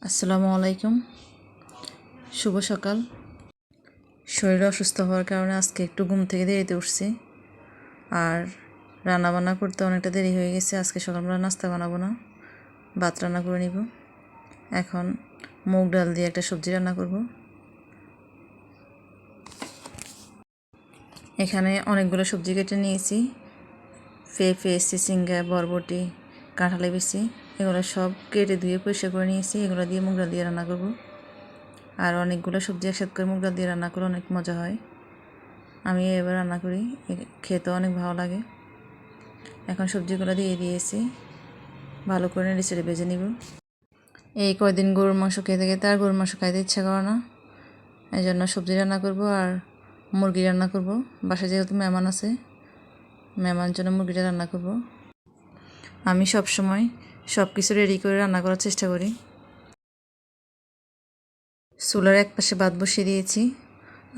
আসসালামু আলাইকুম। শুভ সকাল। শরীর অসুস্থ হওয়ার কারণে আজকে একটু ঘুম থেকে দেরিতে উঠছি, আর রান্নাবান্না করতে অনেকটা দেরি হয়ে গেছে। আজকে সকালবেলা নাস্তা বানাবো না, ভাত রান্না করে নিব। এখন মুগ ডাল দিয়ে একটা সবজি রান্না করব। এখানে অনেকগুলো সবজি কেটে নিয়েছি। পেঁপে, চিচিঙ্গা, বরবটি, কাঁঠালে বিচি, এগুলো সব কেটে ধুয়ে পরিষ্কার করে নিয়েছি। এগুলো দিয়ে মুগ ডাল দিয়ে রান্না করব। আর অনেকগুলো সবজি একসাথে করে মুগ ডাল দিয়ে রান্না করলে অনেক মজা হয়। আমি এবার রান্না করি, খেতে অনেক ভালো লাগে। এখন সবজিগুলো দিয়ে দিয়েছি, ভালো করে নেড়ে চেড়ে ভেজে নিব। এই কয়দিন গরুর মাংস খেতে খেতে আর গরুর মাংস খাইতে ইচ্ছা করে না, এই জন্য সবজি রান্না করব আর মুরগি রান্না করব। বাসায় যেহেতু মেহমান আছে, মেহমানের জন্য মুরগিটা রান্না করব। আমি সব সময় সব কিছু রেডি করে রান্না করার চেষ্টা করি। চুলার এক পাশে ভাত বসিয়ে দিয়েছি,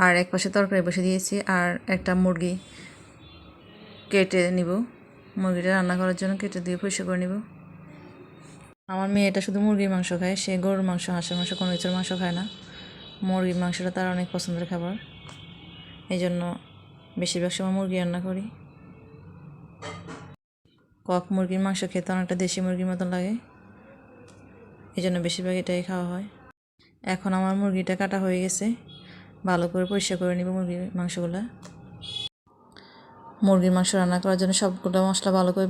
আর এক পাশে তরকারি বসিয়ে দিয়েছি, আর একটা মুরগি কেটে নিব। মুরগিটা রান্না করার জন্য কেটে দিয়ে পরিষ্কার করে নিব। আমার মেয়েটা শুধু মুরগির মাংস খায়, সে গরুর মাংস, হাঁসের মাংস, কোনো কিছুর মাংস খায় না। মুরগির মাংসটা তার অনেক পছন্দের খাবার, এই জন্য বেশিরভাগ সময় মুরগি রান্না করি। কক মুরগির মাংস খেতে অনেকটা দেশি মুরগির মতন লাগে, এই জন্য বেশিরভাগ এটাই খাওয়া হয়। এখন আমার মুরগিটা কাটা হয়ে গেছে, ভালো করে পরিষ্কার করে নিব মুরগির মাংসগুলো। মুরগির মাংস রান্না করার জন্য সবগুলো মশলা ভালো করে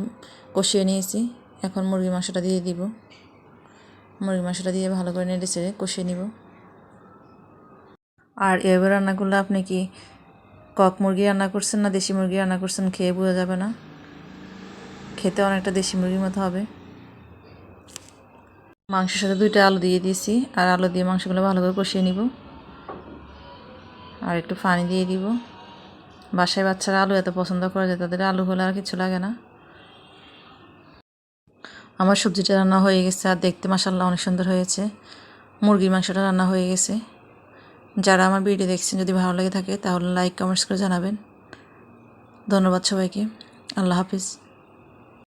কষিয়ে নিয়েছি। এখন মুরগির মাংসটা দিয়ে দিব। মুরগির মাংসটা দিয়ে ভালো করে নেড়ে চেড়ে কষিয়ে নিব। আর এবার রান্না করলে আপনি কি কক মুরগি রান্না করছেন না দেশি মুরগি রান্না করছেন খেয়ে বোঝা যাবে না, খেতে অনেকটা দেশি মুরগির মতো হবে। মাংসের সাথে 2টা আলু দিয়ে দিয়েছি, আর আলু দিয়ে মাংসগুলো ভালো করে কষিয়ে নিব। আর একটু পানি দিয়ে দিব। বাসায় বাচ্চারা আলু এত পছন্দ করে যে তাদের আলু হলে আর কিছু লাগে না। আমার সবজিটা রান্না হয়ে গেছে, আর দেখতে মাশাআল্লাহ অনেক সুন্দর হয়েছে। মুরগির মাংসটা রান্না হয়ে গেছে। যারা আমার ভিডিও দেখছেন, যদি ভালো লেগে থাকে তাহলে লাইক কমেন্টস করে জানাবেন। ধন্যবাদ সবাইকে। আল্লাহ হাফিজ।